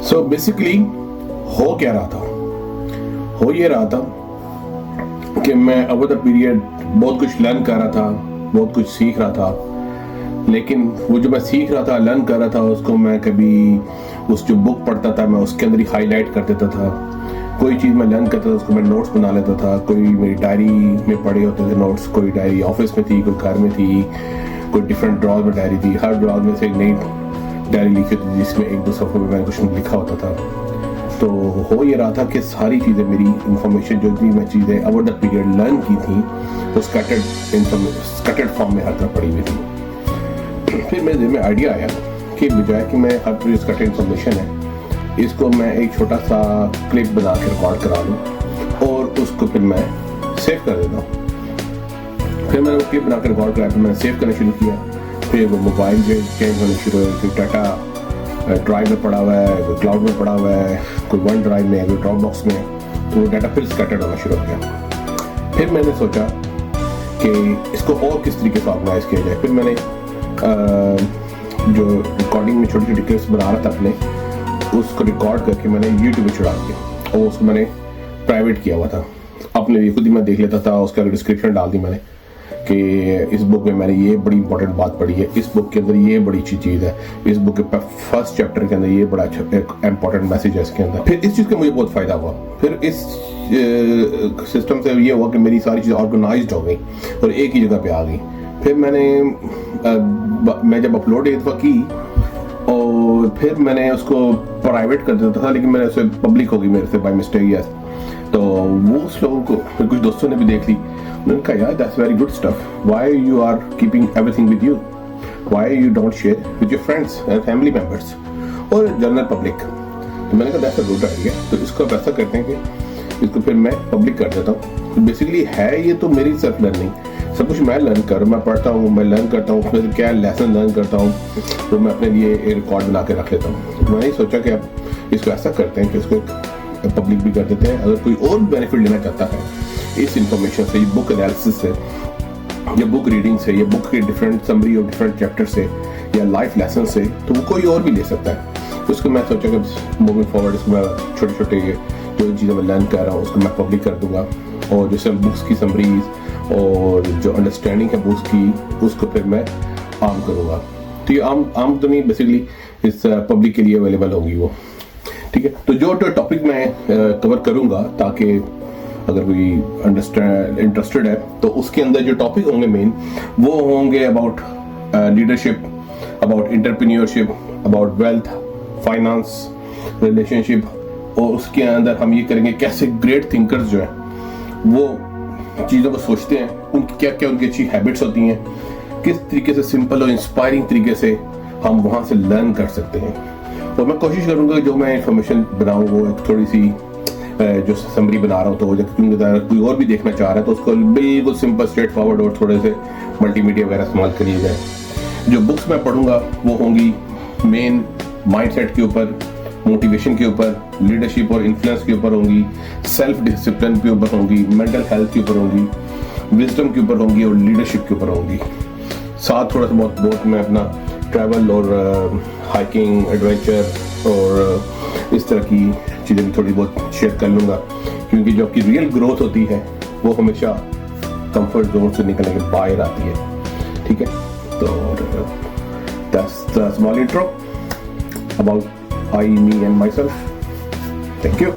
So basically हो क्या रहा था, हो ये रहा था कि मैं ओवर द पीरियड बहुत कुछ लर्न कर रहा था, बहुत कुछ सीख रहा था, लेकिन वो जो मैं सीख रहा था, लर्न कर रहा था, उसको मैं कभी उस जो बुक पढ़ता था मैं उसके अंदर ही हाईलाइट कर देता था। कोई चीज़ मैं लर्न करता था उसको मैं नोट्स बना लेता था। कोई मेरी डायरी में पड़े होते थे नोट्स, कोई डायरी ऑफिस में थी, कोई घर में थी, कोई डिफरेंट ड्रॉर में डायरी थी। हर ड्रॉर में से एक नई डायरी लिखी होती थी जिसमें एक दो सफ़ों में मैंने कुछ लिखा होता था। तो हो ये रहा था कि सारी चीज़ें, मेरी इंफॉर्मेशन जो भी मैं चीज़ें ओवर द पीरियड लर्न की थी वो स्कैटर्ड फॉर्म में हर तरफ पड़ी हुई थी। फिर मेरे दिल में आइडिया आया कि बजाय कि मैं हर जो स्कैटर्ड इंफॉर्मेशन है इसको मैं एक छोटा सा क्लिप बना के रिकॉर्ड करा लूँ और उसको फिर मैं सेव कर देता हूँ। फिर मैंने वो क्लिप बना के रिकॉर्ड कराया, फिर मैंने सेव करना शुरू किया। फिर वो मोबाइल जो चेंज होने शुरू हुए, फिर डाटा ड्राइव में पड़ा हुआ है, कोई क्लाउड में पड़ा हुआ है, कोई वन ड्राइव में, कोई ड्रॉप बॉक्स में, तो वो डाटा फिर स्कैटर्ड होना शुरू हो गया। फिर मैंने सोचा कि इसको और किस तरीके से ऑर्गेनाइज किया जाए। फिर मैंने जो रिकॉर्डिंग में छोटी छोटी क्लिप्स बना रहा था अपने, उसको रिकॉर्ड करके मैंने यूट्यूब पे चढ़ा दिया और उसको मैंने प्राइवेट किया हुआ था अपने लिए, खुद ही मैं देख लेता था। उसके आगे डिस्क्रिप्शन डाल दी मैंने कि इस बुक में मैंने ये बड़ी इंपॉर्टेंट बात पढ़ी है, इस बुक के अंदर ये बड़ी अच्छी चीज़ है, इस बुक के फर्स्ट चैप्टर के अंदर ये बड़ा अच्छा इंपॉर्टेंट मैसेज है इसके अंदर। फिर इस चीज़ का मुझे बहुत फ़ायदा हुआ। फिर इस सिस्टम से ये हुआ कि मेरी सारी चीज़ें ऑर्गेनाइज्ड हो गई और एक ही जगह पे आ गई। फिर मैं जब अपलोड एक दफ़ा की और फिर मैंने उसको प्राइवेट कर देता था, लेकिन मैंने उसे पब्लिक हो गई मेरे से बाय मिस्टेक। यस, तो वो उस लोगों को, फिर कुछ दोस्तों ने भी देख ली, उन्होंने कहा यार that's very good stuff, why you are keeping everything with you, why you don't share with your friends and family members और जनरल पब्लिक। तो मैंने कहा दैट्स अ गुड आइडिया। तो इसको आप ऐसा करते हैं कि इसको फिर मैं पब्लिक कर देता हूँ। तो बेसिकली है ये तो मेरी सेल्फ लर्निंग, सब कुछ मैं लर्न कर, मैं पढ़ता हूँ, मैं लर्न करता हूँ, उसमें से क्या लेसन लर्न करता हूँ तो मैं अपने लिए एक रिकॉर्ड बना के रख लेता हूँ। तो मैंने सोचा कि अब इसको ऐसा करते हैं कि इसको पब्लिक भी कर देते हैं। अगर कोई और बेनिफिट लेना चाहता है इस इंफॉर्मेशन से, ये बुक एनालिसिस से या बुक रीडिंग से या बुक के डिफरेंट समरी और डिफरेंट चैप्टर से या लाइफ लेसन से, तो वो कोई और भी ले सकता है। उसको मैं सोचा कि मूविंग फॉरवर्ड इसको मैं छोटे छोटे जो चीज़ें मैं लर्न कर रहा हूँ उसको मैं पब्लिक कर दूंगा और जैसे बुक्स की समरीज और जो अंडरस्टैंडिंग है बुक्स की उसको फिर मैं आम करूँगा। तो ये आम तो नहीं, बेसिकली इस पब्लिक के लिए अवेलेबल होगी वो, ठीक है। तो जो टॉपिक मैं कवर करूँगा, ताकि अगर कोई इंटरेस्टेड है तो उसके अंदर जो टॉपिक होंगे मेन वो होंगे about leadership, about entrepreneurship, about wealth, finance, relationship, और उसके अंदर हम ये करेंगे कैसे ग्रेट थिंकर्स जो हैं वो चीज़ों को सोचते हैं, उनकी क्या क्या उनकी अच्छी हैबिट्स होती हैं, किस तरीके से सिंपल और इंस्पायरिंग तरीके से हम वहाँ से लर्न कर सकते हैं। तो मैं कोशिश करूँगा जो मैं इंफॉर्मेशन बनाऊँ वो एक थोड़ी सी जो समरी बना रहा हूँ तो कोई और भी देखना चाह रहा है तो उसको बिल्कुल सिंपल स्ट्रेट फॉरवर्ड और थोड़े से मल्टीमीडिया वगैरह इस्तेमाल करिए जाए। जो बुक्स मैं पढ़ूंगा वो होंगी मेन माइंडसेट के ऊपर, मोटिवेशन के ऊपर, लीडरशिप और इन्फ्लुएंस के ऊपर होंगी, सेल्फ डिसिप्लिन के ऊपर होंगी, मेंटल हेल्थ के ऊपर होंगी, विजडम के ऊपर होंगी और लीडरशिप के ऊपर होंगी। साथ थोड़ा सा बहुत मैं अपना ट्रैवल और हाइकिंग, एडवेंचर और इस तरह की चीज़ें भी थोड़ी बहुत शेयर कर लूँगा, क्योंकि जो आपकी रियल ग्रोथ होती है वो हमेशा कंफर्ट जोन से निकलने के बाहर आती है, ठीक है। तो that's the small intro about I, me and myself. Thank you.